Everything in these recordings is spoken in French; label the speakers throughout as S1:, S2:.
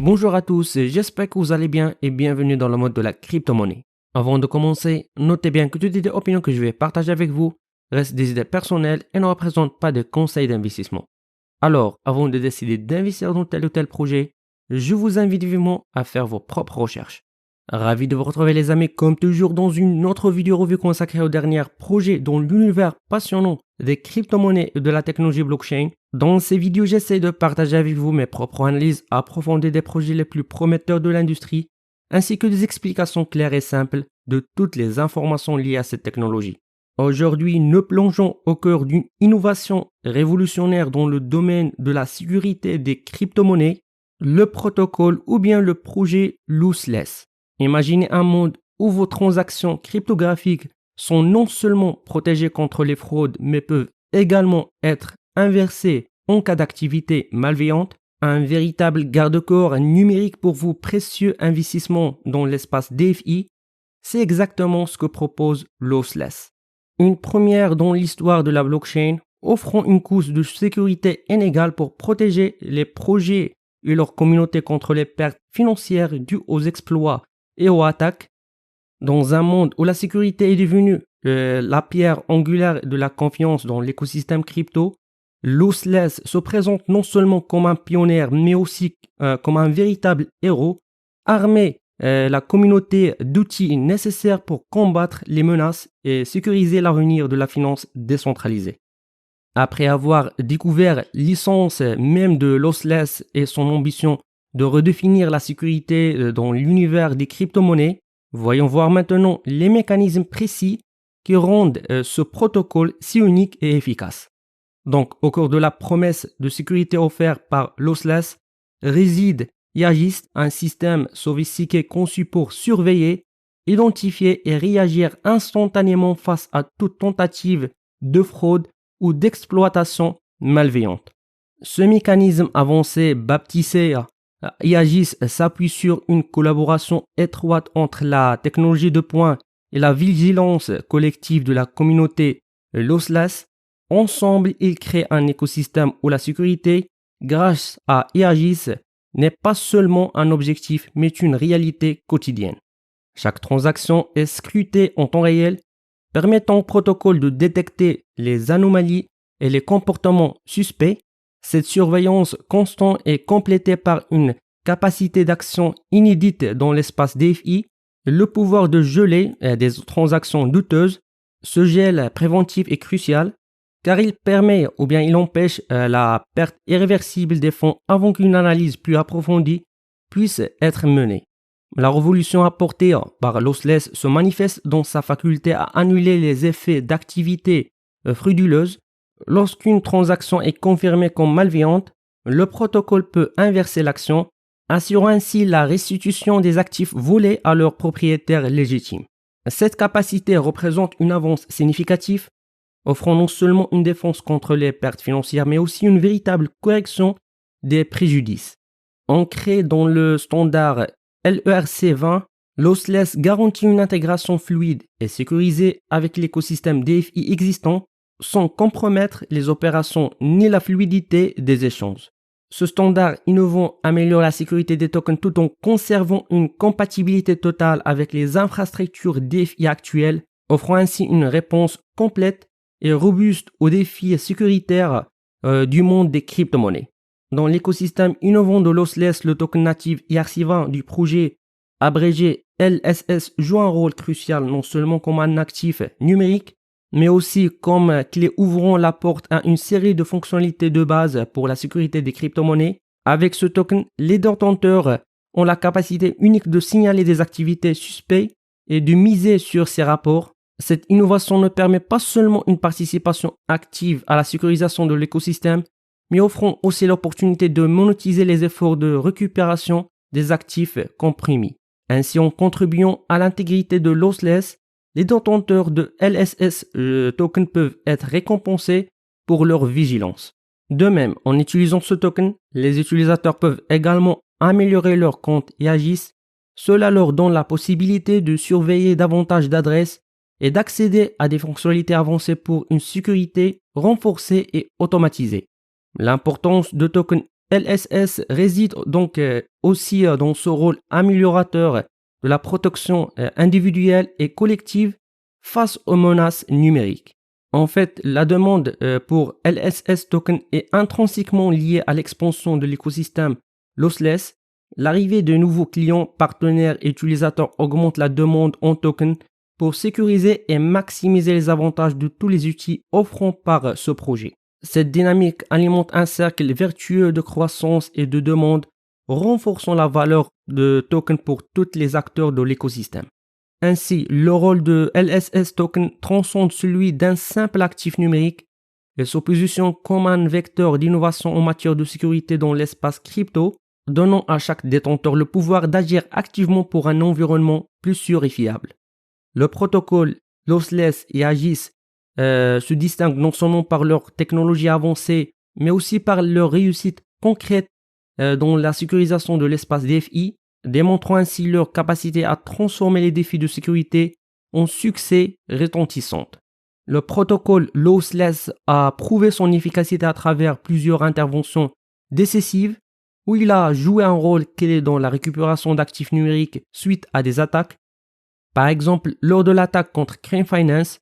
S1: Bonjour à tous, j'espère que vous allez bien et bienvenue dans le mode de la crypto-monnaie. Avant de commencer, notez bien que toutes les opinions que je vais partager avec vous restent des idées personnelles et ne représentent pas de conseils d'investissement. Alors, avant de décider d'investir dans tel ou tel projet, je vous invite vivement à faire vos propres recherches. Ravi de vous retrouver les amis comme toujours dans une autre vidéo revue consacrée aux derniers projets dans l'univers passionnant des crypto-monnaies et de la technologie blockchain. Dans ces vidéos, j'essaie de partager avec vous mes propres analyses approfondies des projets les plus prometteurs de l'industrie, ainsi que des explications claires et simples de toutes les informations liées à cette technologie. Aujourd'hui, nous plongeons au cœur d'une innovation révolutionnaire dans le domaine de la sécurité des crypto-monnaies, le protocole ou bien le projet Lossless. Imaginez un monde où vos transactions cryptographiques sont non seulement protégées contre les fraudes, mais peuvent également être inversées en cas d'activité malveillante, un véritable garde-corps numérique pour vos précieux investissements dans l'espace DeFi. C'est exactement ce que propose Lossless. Une première dans l'histoire de la blockchain, offrant une couche de sécurité inégale pour protéger les projets et leur communauté contre les pertes financières dues aux exploits et aux attaques. Dans un monde où la sécurité est devenue la pierre angulaire de la confiance dans l'écosystème crypto, Lossless se présente non seulement comme un pionnier, mais aussi comme un véritable héros, armé la communauté d'outils nécessaires pour combattre les menaces et sécuriser l'avenir de la finance décentralisée. Après avoir découvert l'essence même de Lossless et son ambition de redéfinir la sécurité dans l'univers des crypto-monnaies, voyons voir maintenant les mécanismes précis qui rendent ce protocole si unique et efficace. Donc, au cours de la promesse de sécurité offerte par Lossless, réside Aegis, un système sophistiqué conçu pour surveiller, identifier et réagir instantanément face à toute tentative de fraude ou d'exploitation malveillante. Ce mécanisme avancé, baptisé Aegis, s'appuie sur une collaboration étroite entre la technologie de pointe et la vigilance collective de la communauté Lossless. Ensemble, ils créent un écosystème où la sécurité, grâce à Aegis, n'est pas seulement un objectif, mais une réalité quotidienne. Chaque transaction est scrutée en temps réel, permettant au protocole de détecter les anomalies et les comportements suspects. Cette surveillance constante est complétée par une capacité d'action inédite dans l'espace DeFi, le pouvoir de geler des transactions douteuses. Ce gel préventif est crucial car il permet ou bien il empêche la perte irréversible des fonds avant qu'une analyse plus approfondie puisse être menée. La révolution apportée par Lossless se manifeste dans sa faculté à annuler les effets d'activité frauduleuse. Lorsqu'une transaction est confirmée comme malveillante, le protocole peut inverser l'action, assurant ainsi la restitution des actifs volés à leurs propriétaires légitimes. Cette capacité représente une avance significative, offrant non seulement une défense contre les pertes financières, mais aussi une véritable correction des préjudices. Ancré dans le standard LERC20, Lossless garantit une intégration fluide et sécurisée avec l'écosystème DeFi existant, sans compromettre les opérations ni la fluidité des échanges. Ce standard innovant améliore la sécurité des tokens tout en conservant une compatibilité totale avec les infrastructures DeFi actuelles, offrant ainsi une réponse complète et robuste aux défis sécuritaires du monde des crypto-monnaies. Dans l'écosystème innovant de Lossless, le token natif ERC20 du projet abrégé LSS joue un rôle crucial non seulement comme un actif numérique, mais aussi comme clé ouvrant la porte à une série de fonctionnalités de base pour la sécurité des crypto-monnaies. Avec ce token, les détenteurs ont la capacité unique de signaler des activités suspectes et de miser sur ces rapports. Cette innovation ne permet pas seulement une participation active à la sécurisation de l'écosystème, mais offrant aussi l'opportunité de monétiser les efforts de récupération des actifs comprimés. Ainsi, en contribuant à l'intégrité de Lossless, les détenteurs de LSS token peuvent être récompensés pour leur vigilance. De même, en utilisant ce token, les utilisateurs peuvent également améliorer leur compte Aegis. Cela leur donne la possibilité de surveiller davantage d'adresses et d'accéder à des fonctionnalités avancées pour une sécurité renforcée et automatisée. L'importance de token LSS réside donc aussi dans ce rôle améliorateur de la protection individuelle et collective face aux menaces numériques. En fait, la demande pour LSS token est intrinsèquement liée à l'expansion de l'écosystème lossless. L'arrivée de nouveaux clients, partenaires et utilisateurs augmente la demande en token pour sécuriser et maximiser les avantages de tous les outils offrant par ce projet. Cette dynamique alimente un cercle vertueux de croissance et de demande, renforçant la valeur de token pour tous les acteurs de l'écosystème. Ainsi, le rôle de LSS token transcende celui d'un simple actif numérique et se positionne comme un vecteur d'innovation en matière de sécurité dans l'espace crypto, donnant à chaque détenteur le pouvoir d'agir activement pour un environnement plus sûr et fiable. Le protocole lossless et Aegis se distinguent non seulement par leur technologie avancée, mais aussi par leur réussite concrète dans la sécurisation de l'espace DFI, démontrant ainsi leur capacité à transformer les défis de sécurité en succès retentissants. Le protocole lossless a prouvé son efficacité à travers plusieurs interventions décisives, où il a joué un rôle clé dans la récupération d'actifs numériques suite à des attaques. Par exemple, lors de l'attaque contre Crane Finance,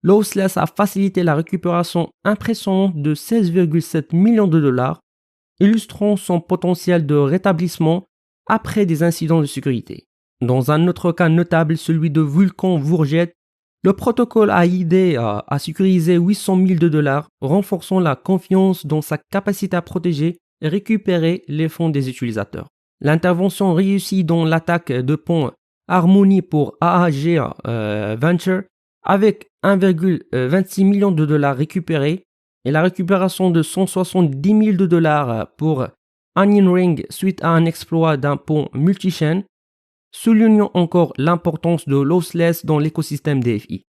S1: lossless a facilité la récupération impressionnante de 16,7 millions de dollars, illustrant son potentiel de rétablissement après des incidents de sécurité. Dans un autre cas notable, celui de Vulcan Vourget, le protocole a aidé à sécuriser 800 000 $, renforçant la confiance dans sa capacité à protéger et récupérer les fonds des utilisateurs. L'intervention réussie dans l'attaque de pont Harmony pour AAG Venture, avec 1,26 million de dollars récupérés, et la récupération de 170 000 $ pour Onion Ring suite à un exploit d'un pont multi-chaîne, soulignant encore l'importance de lossless dans l'écosystème DFI.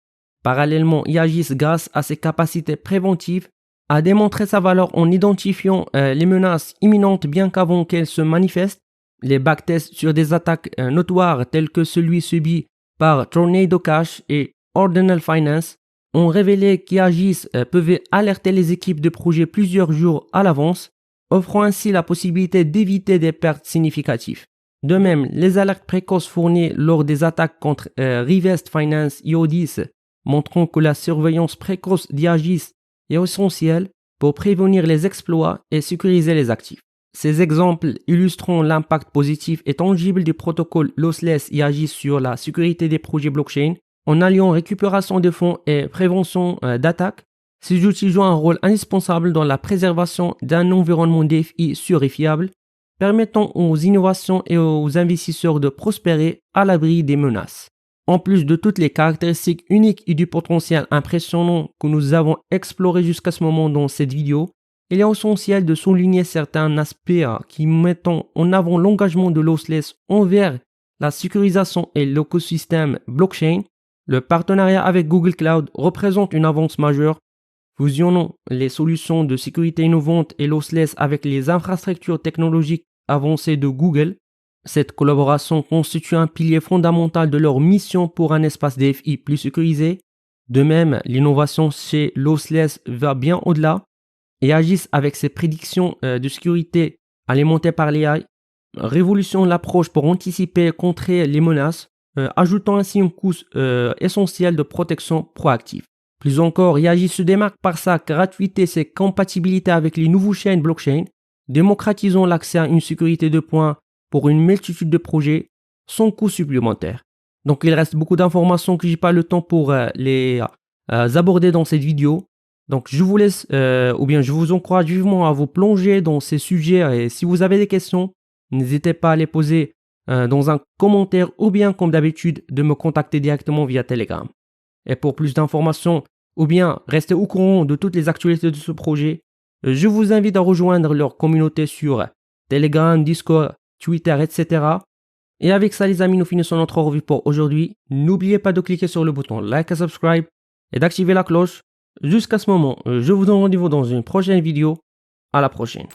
S1: Parallèlement, Aegis, grâce à ses capacités préventives, a démontré sa valeur en identifiant les menaces imminentes bien qu'avant qu'elles se manifestent. Les backtests sur des attaques notoires telles que celui subi par Tornado Cash et Ordinal Finance ont révélé qu'Aegis pouvait alerter les équipes de projet plusieurs jours à l'avance, offrant ainsi la possibilité d'éviter des pertes significatives. De même, les alertes précoces fournies lors des attaques contre Rivest Finance IO10 montrant que la surveillance précoce d'Aegis est essentielle pour prévenir les exploits et sécuriser les actifs. Ces exemples illustrent l'impact positif et tangible du protocole lossless et Aegis sur la sécurité des projets blockchain. En alliant récupération de fonds et prévention d'attaques, ces outils jouent un rôle indispensable dans la préservation d'un environnement DFI sûr et fiable, permettant aux innovations et aux investisseurs de prospérer à l'abri des menaces. En plus de toutes les caractéristiques uniques et du potentiel impressionnant que nous avons exploré jusqu'à ce moment dans cette vidéo, il est essentiel de souligner certains aspects qui mettent en avant l'engagement de lossless envers la sécurisation et l'écosystème blockchain. Le partenariat avec Google Cloud représente une avance majeure, fusionnant les solutions de sécurité innovantes et lossless avec les infrastructures technologiques avancées de Google. Cette collaboration constitue un pilier fondamental de leur mission pour un espace DFI plus sécurisé. De même, l'innovation chez lossless va bien au-delà et Aegis avec ses prédictions de sécurité alimentées par l'AI, révolutionne l'approche pour anticiper et contrer les menaces, ajoutant ainsi une couche essentielle de protection proactive. Plus encore, Aegis se démarque par sa gratuité et ses compatibilités avec les nouveaux chaînes blockchain, démocratisant l'accès à une sécurité de points pour une multitude de projets sans coût supplémentaire. Donc il reste beaucoup d'informations que je n'ai pas le temps pour les aborder dans cette vidéo. Donc je vous laisse, je vous encourage vivement à vous plonger dans ces sujets et si vous avez des questions, n'hésitez pas à les poser dans un commentaire ou bien comme d'habitude de me contacter directement via Telegram. Et pour plus d'informations ou bien rester au courant de toutes les actualités de ce projet, je vous invite à rejoindre leur communauté sur Telegram, Discord, Twitter, etc. Et avec ça les amis, nous finissons notre revue pour aujourd'hui. N'oubliez pas de cliquer sur le bouton like et subscribe et d'activer la cloche. Jusqu'à ce moment, je vous donne rendez-vous dans une prochaine vidéo. À la prochaine.